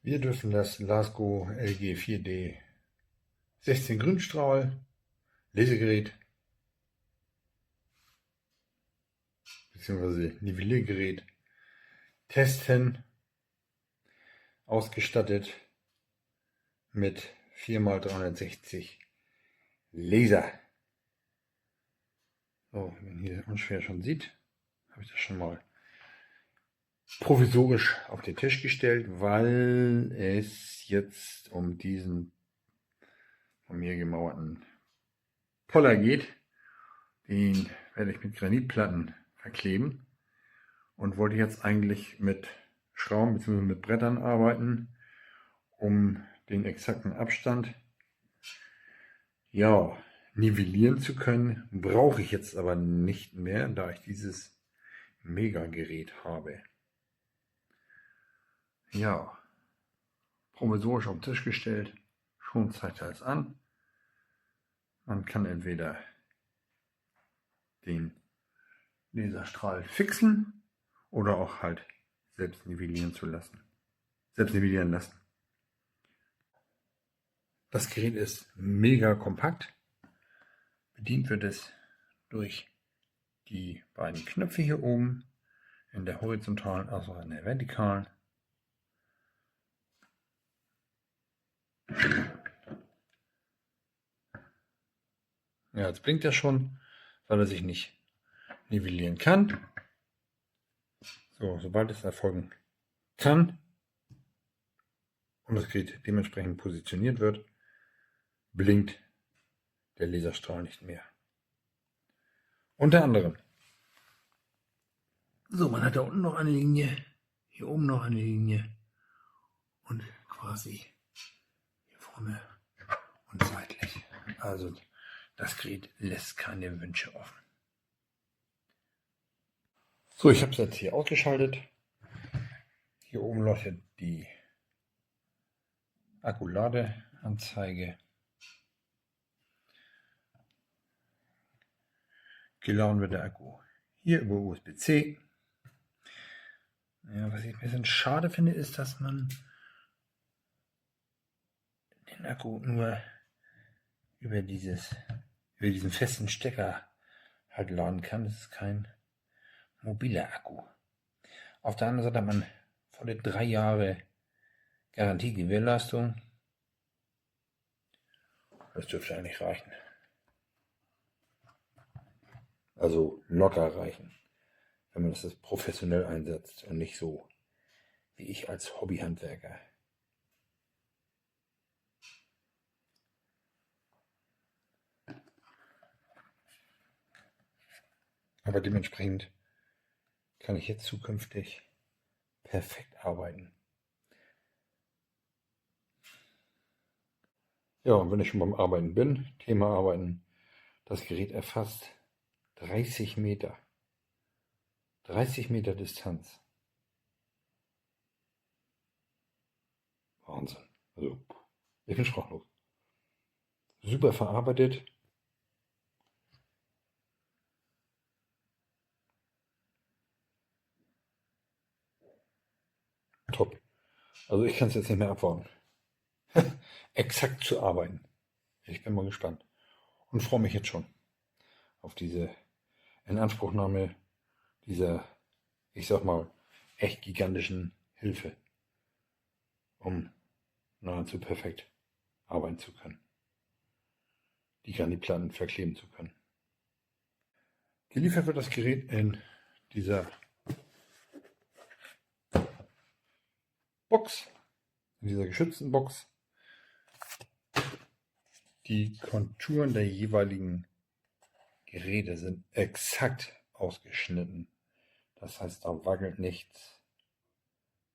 Wir dürfen das LasGoo LG-3DM 16 Grünstrahl Lesegerät bzw. Nivelliergerät testen, ausgestattet mit 4x360 Laser. So, wie man hier unschwer schon sieht, habe ich das schon mal provisorisch auf den Tisch gestellt, weil es jetzt um diesen von mir gemauerten Poller geht. Den werde ich mit Granitplatten verkleben und wollte jetzt eigentlich mit Schrauben bzw. mit Brettern arbeiten, um den exakten Abstand nivellieren zu können. Brauche ich jetzt aber nicht mehr, da ich dieses Mega-Gerät habe. Ja, provisorisch auf den Tisch gestellt, schon zeigt er es an. Man kann entweder den Laserstrahl fixen oder auch halt selbst nivellieren lassen. Das Gerät ist mega kompakt. Bedient wird es durch die beiden Knöpfe hier oben in der horizontalen als auch in der vertikalen. Ja, jetzt blinkt er schon, weil er sich nicht nivellieren kann. So, sobald es erfolgen kann und das Gerät dementsprechend positioniert wird, blinkt der Laserstrahl nicht mehr. Unter anderem. So, man hat da unten noch eine Linie, hier oben noch eine Linie und quasi hier vorne und seitlich. Also das Gerät lässt keine Wünsche offen. So, ich habe es jetzt hier ausgeschaltet. Hier oben leuchtet die Akkuladeanzeige. Geladen wird der Akku hier über USB-C. Ja, was ich ein bisschen schade finde, ist, dass man den Akku nur über diesen festen Stecker halt laden kann. Das ist kein mobiler Akku. Auf der anderen Seite hat man volle 3 Jahre Garantie-Gewährleistung. Das dürfte eigentlich reichen. Also locker reichen, wenn man das professionell einsetzt und nicht so wie ich als Hobbyhandwerker. Aber dementsprechend kann ich jetzt zukünftig perfekt arbeiten. Ja, und wenn ich schon beim Arbeiten bin, Thema Arbeiten, das Gerät erfasst 30 Meter. 30 Meter Distanz. Wahnsinn. Also, ich bin sprachlos. Super verarbeitet. Top. Also ich kann es jetzt nicht mehr abwarten. Exakt zu arbeiten. Ich bin mal gespannt. Und freue mich jetzt schon auf diese Inanspruchnahme dieser, ich sag mal, echt gigantischen Hilfe, um nahezu perfekt arbeiten zu können. Die Granitplatten verkleben zu können. Geliefert wird das Gerät in dieser Box, in dieser geschützten Box. Die Konturen der jeweiligen Geräte sind exakt ausgeschnitten. Das heißt, da wackelt nichts,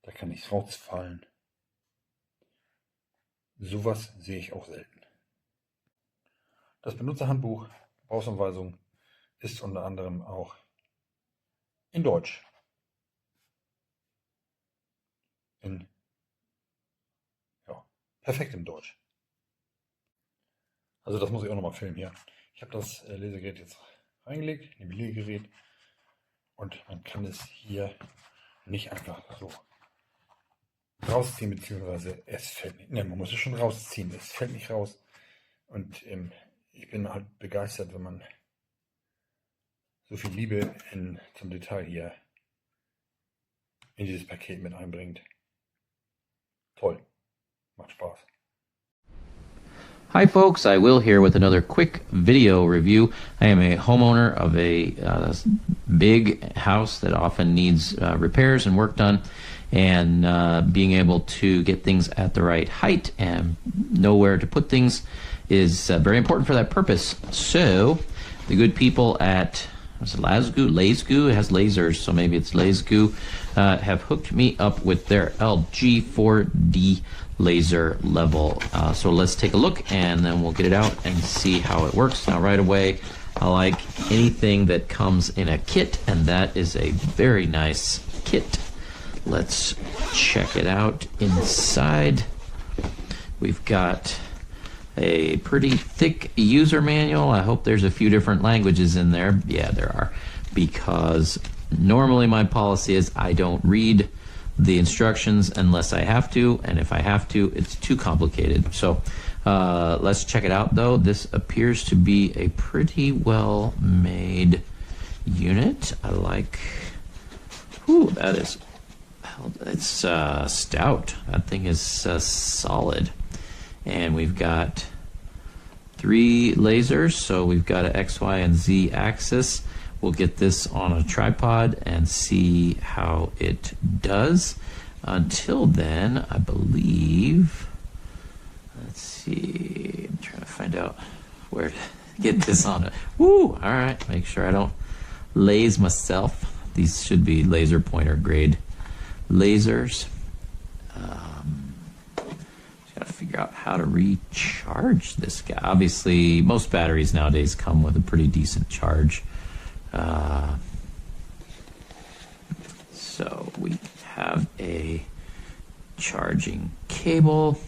da kann nichts rausfallen. Sowas sehe ich auch selten. Das Benutzerhandbuch, Gebrauchsanweisung, ist unter anderem auch in Deutsch. Perfekt im Deutsch. Also das muss ich auch nochmal filmen hier. Ich habe das Lesegerät jetzt reingelegt, Nivelliergerät, und man kann es hier nicht einfach so rausziehen, beziehungsweise es fällt nicht, ne, man muss es schon rausziehen, es fällt nicht raus. Und ich bin halt begeistert, wenn man so viel Liebe zum Detail hier in dieses Paket mit einbringt. Toll, macht Spaß. Hi folks, I Will here with another quick video review. I am a homeowner of a big house that often needs repairs and work done, and being able to get things at the right height and know where to put things is very important for that purpose. So the good people at LasGoo, it has lasers, so maybe it's LasGoo, have hooked me up with their LG-4D laser level. So let's take a look and then we'll get it out and see how it works. Now right away, I like anything that comes in a kit, and that is a very nice kit. Let's check it out inside. We've got a pretty thick user manual. I hope there's a few different languages in there. Yeah, there are, because normally my policy is I don't read the instructions unless I have to, and if I have to, it's too complicated. So let's check it out though. This appears to be a pretty well made unit. I like, ooh, that is, it's stout. That thing is solid. And we've got 3 lasers, so we've got an X, Y, and Z axis. We'll get this on a tripod and see how it does. Until then, I believe, let's see, I'm trying to find out where to get this on it. Woo! All right, make sure I don't laze myself. These should be laser pointer grade lasers. Got to figure out how to recharge this guy. Obviously, most batteries nowadays come with a pretty decent charge. So we have a charging cable.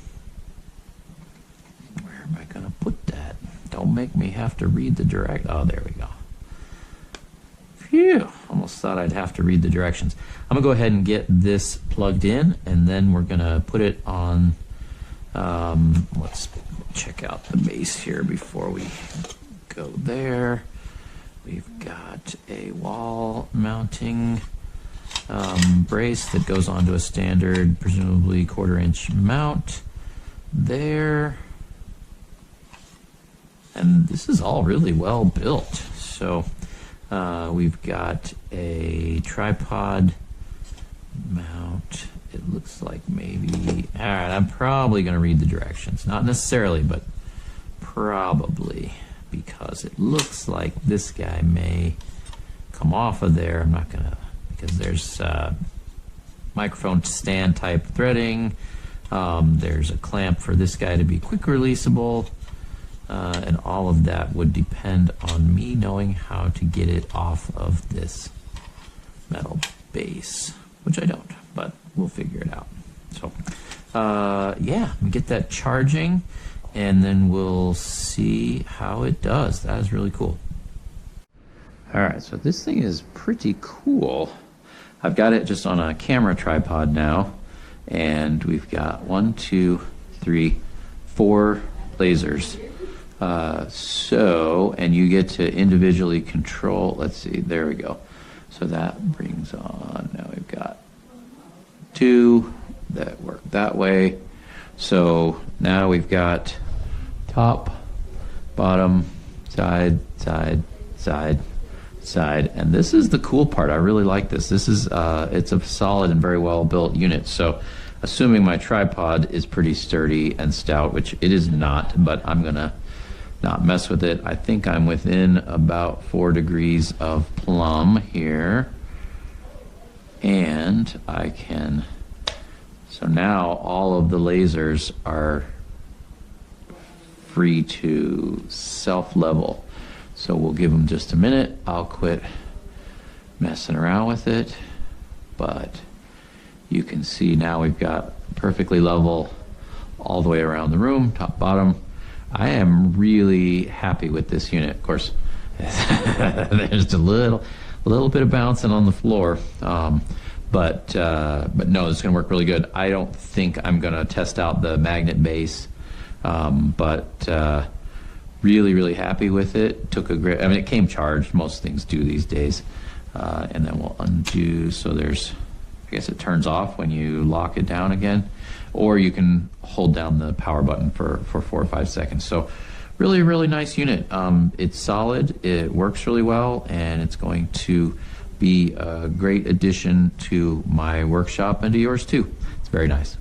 Where am I going to put that? Don't make me have to read the direct. Oh, there we go. Phew, almost thought I'd have to read the directions. I'm going to go ahead and get this plugged in, and then we're going to put it on. Let's check out the base here before we go there. We've got a wall mounting brace that goes onto a standard, presumably 1/4-inch mount there. And this is all really well built. So we've got a tripod mount. It looks like maybe, all right, I'm probably going to read the directions. Not necessarily, but probably, because it looks like this guy may come off of there. I'm not going to, because there's microphone stand type threading. There's a clamp for this guy to be quick releasable. And all of that would depend on me knowing how to get it off of this metal base, which I don't, but we'll figure it out. So yeah, get that charging, and then we'll see how it does. That is really cool. All right, so this thing is pretty cool. I've got it just on a camera tripod now, and we've got 1, 2, 3, 4 lasers. And you get to individually control, let's see, there we go. So that brings on, now we've got 2 that work that way. So now we've got top, bottom, side, side, side, side. And this is the cool part. I really like this. This is, it's a solid and very well built unit. So assuming my tripod is pretty sturdy and stout, which it is not, but I'm gonna not mess with it. I think I'm within about 4 degrees of plumb here. And I can, so now all of the lasers are free to self-level. So we'll give them just a minute. I'll quit messing around with it. But you can see now we've got perfectly level all the way around the room, top, bottom. I am really happy with this unit. Of course, there's a little bit of bouncing on the floor, but no, it's going to work really good. I don't think I'm going to test out the magnet base, but really happy with it. Took a great, I mean, it came charged. Most things do these days. And then we'll undo. So there's, I guess it turns off when you lock it down again, or you can hold down the power button for 4 or 5 seconds. So really nice unit. It's solid, it works really well, and it's going to be a great addition to my workshop and to yours too. It's very nice.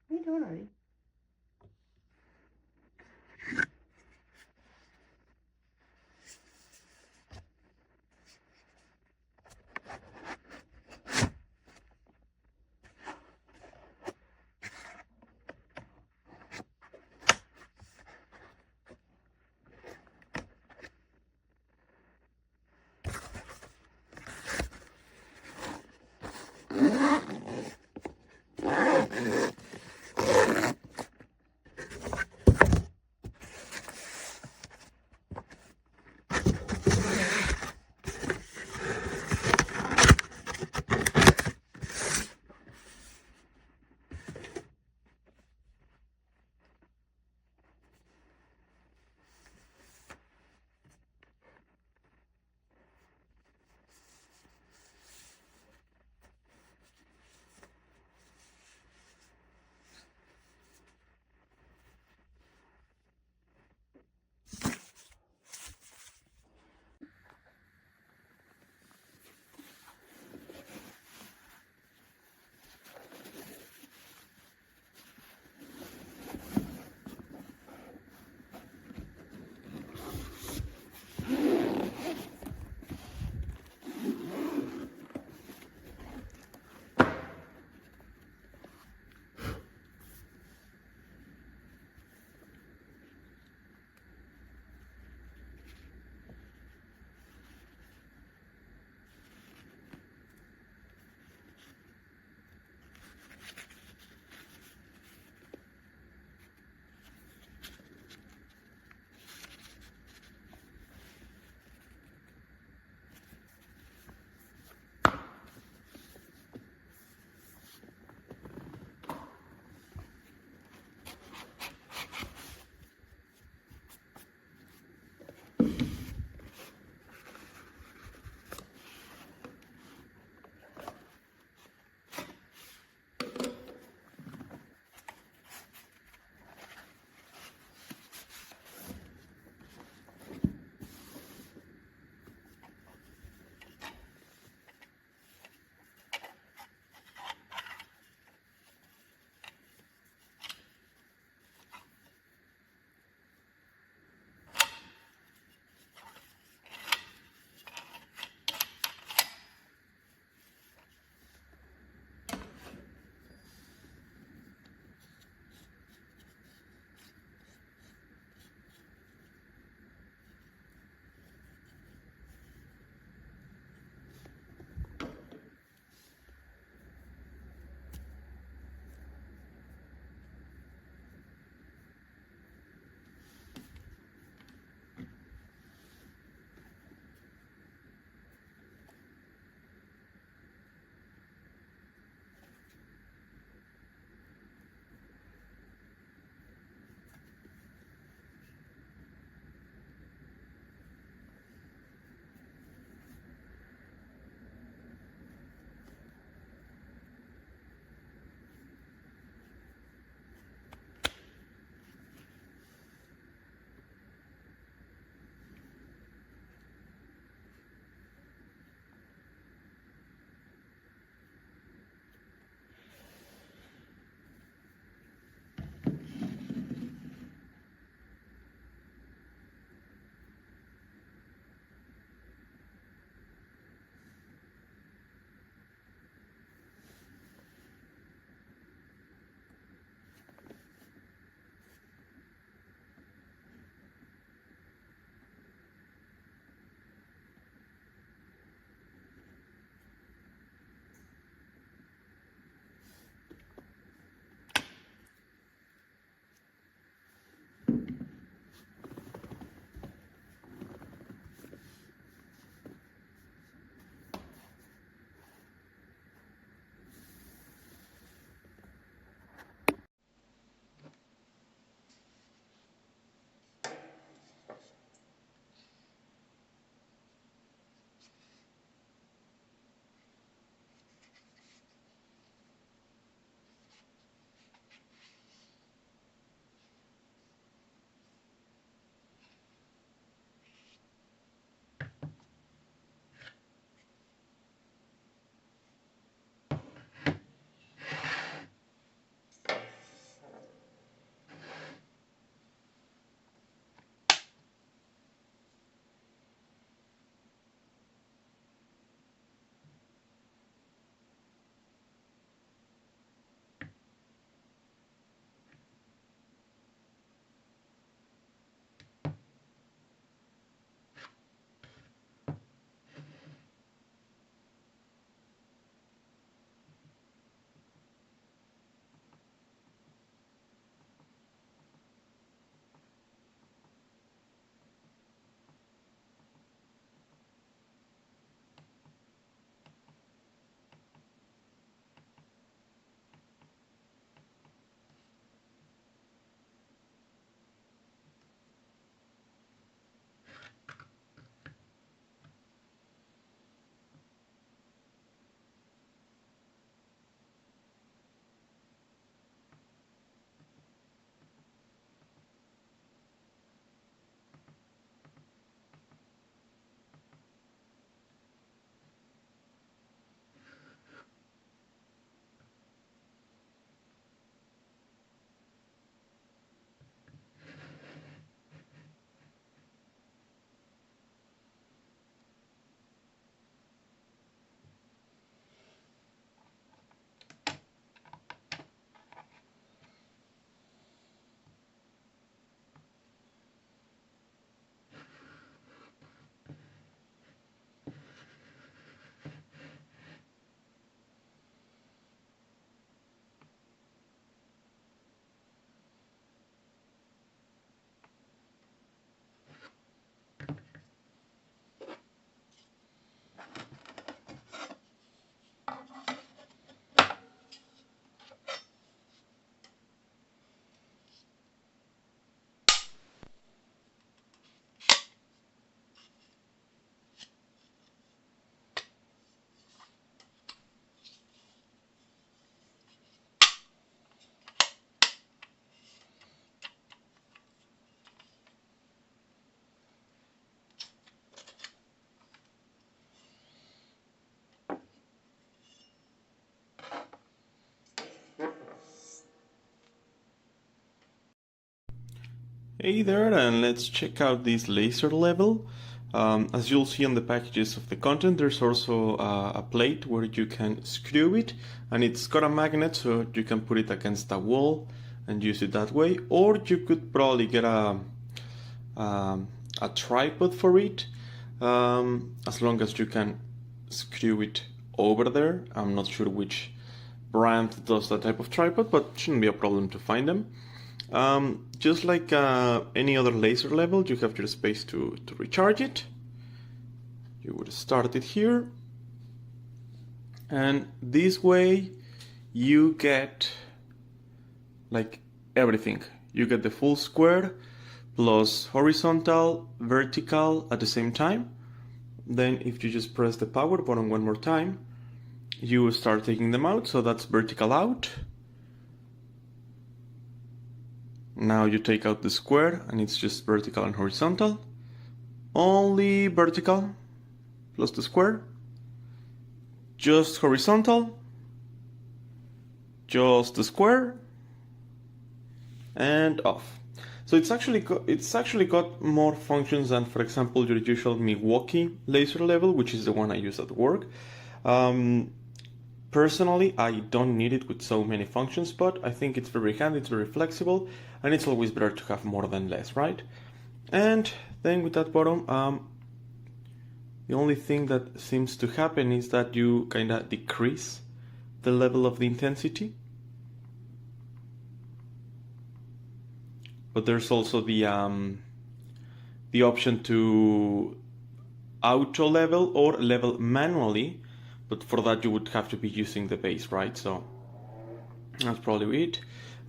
What are you doing, Artie? Hey there, and let's check out this laser level. As you'll see on the packages of the content, there's also a plate where you can screw it, and it's got a magnet so you can put it against a wall and use it that way, or you could probably get a tripod for it, as long as you can screw it over there. I'm not sure which brand does that type of tripod, but shouldn't be a problem to find them. Just like any other laser level, you have your space to recharge it. You would start it here, and this way you get like everything. You get the full square plus horizontal, vertical at the same time. Then if you just press the power button one more time, you start taking them out. So that's vertical out. Now you take out the square and it's just vertical and horizontal. Only vertical plus the square. Just horizontal. Just the square. And off. So it's actually got more functions than, for example, your usual Milwaukee laser level, which is the one I use at work. Personally, I don't need it with so many functions, but I think it's very handy, it's very flexible, and it's always better to have more than less, right? And then with that bottom, the only thing that seems to happen is that you kind of decrease the level of the intensity. But there's also the option to auto level or level manually, but for that you would have to be using the base, right? So that's probably it.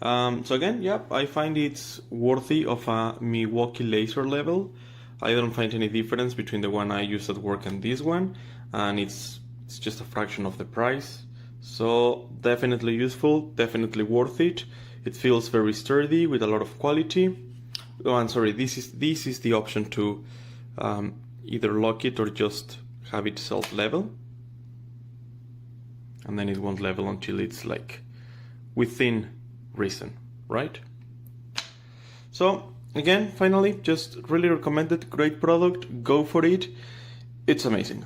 So again, yeah, I find it's worthy of a Milwaukee laser level. I don't find any difference between the one I use at work and this one, and it's just a fraction of the price. So definitely useful, definitely worth it. It feels very sturdy with a lot of quality. Oh, I'm sorry, this is the option to either lock it or just have it self-level. And then it won't level until it's like within reason, right? So again, finally, just really recommend it. Great product, go for it. It's amazing.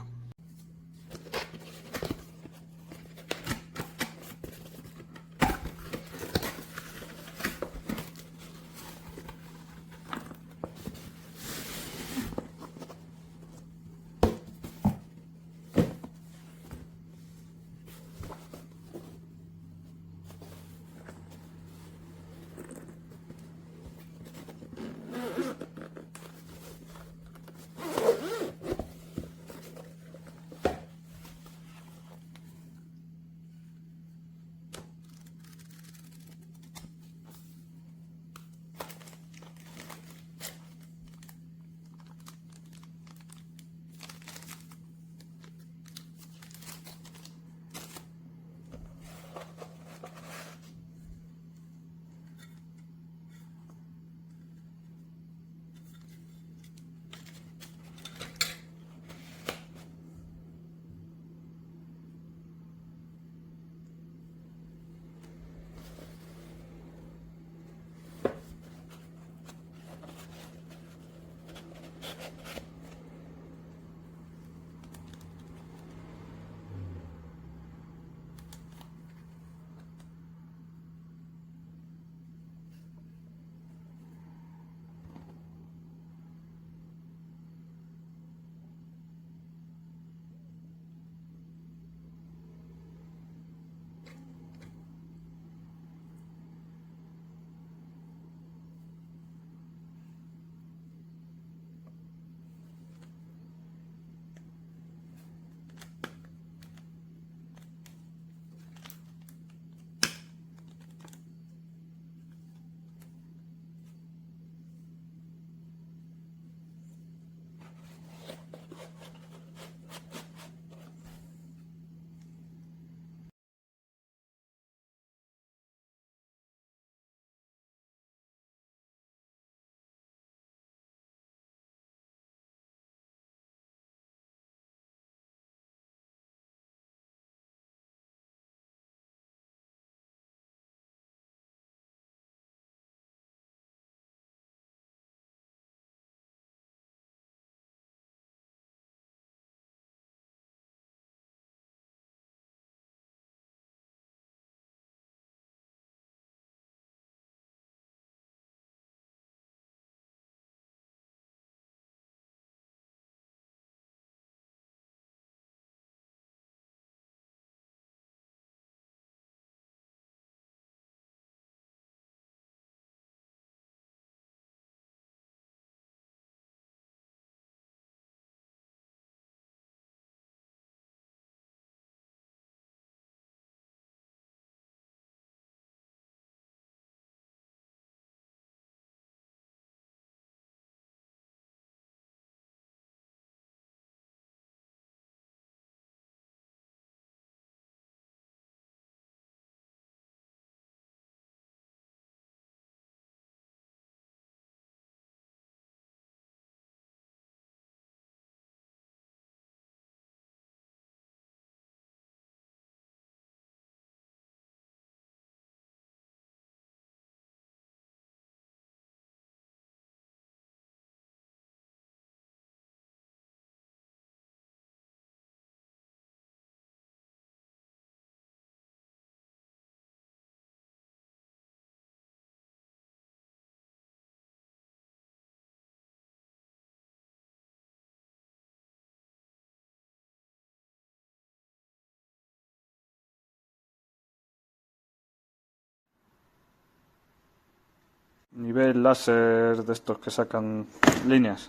Nivel láser de estos que sacan líneas.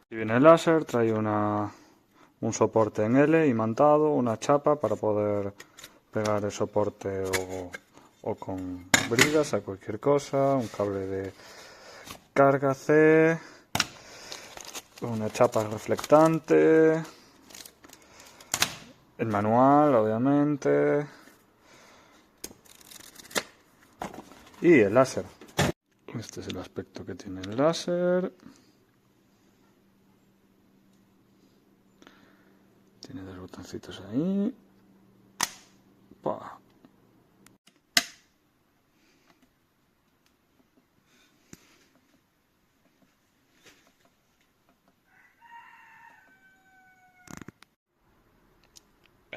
Si viene el láser, trae un soporte en L imantado, una chapa para poder pegar el soporte o con bridas a cualquier cosa, un cable de carga C, una chapa reflectante, el manual obviamente y el láser. Este es el aspecto que tiene el láser. Tiene dos botoncitos ahí. ¡Pah!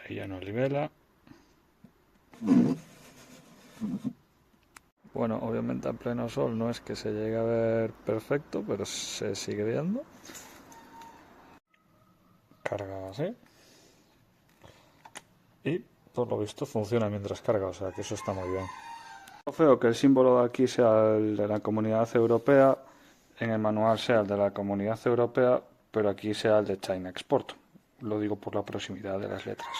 Ahí ya no libela. Bueno, obviamente a pleno sol no es que se llegue a ver perfecto, pero se sigue viendo. Carga así. Y por lo visto funciona mientras carga, o sea que eso está muy bien. Lo feo que el símbolo de aquí sea el de la Comunidad Europea, en el manual sea el de la Comunidad Europea, pero aquí sea el de China Export. Lo digo por la proximidad de las letras.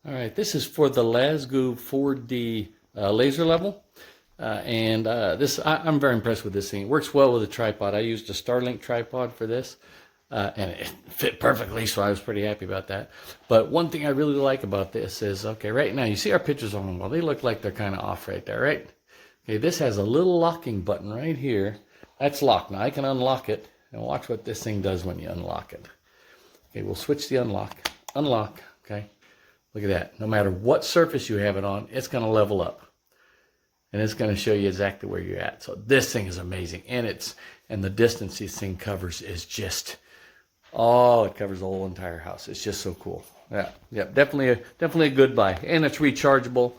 All right, this is for the LasGoo 4D laser level. I'm very impressed with this thing. It works well with a tripod. I used a Starlink tripod for this, and it fit perfectly, so I was pretty happy about that. But one thing I really like about this is, okay, right now, you see our pictures on the wall. They look like they're kind of off right there, right? Okay, this has a little locking button right here. That's locked. Now, I can unlock it, and watch what this thing does when you unlock it. Okay, we'll switch the unlock. Unlock, okay? Look at that. No matter what surface you have it on, it's going to level up. And it's going to show you exactly where you're at. So this thing is amazing. And the distance this thing covers is just, it covers the whole entire house. It's just so cool. Yeah, definitely a good buy. And it's rechargeable.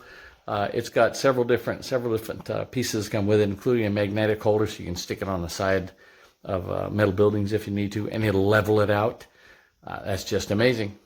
It's got several different pieces come with it, including a magnetic holder, so you can stick it on the side of metal buildings if you need to, and it'll level it out. That's just amazing.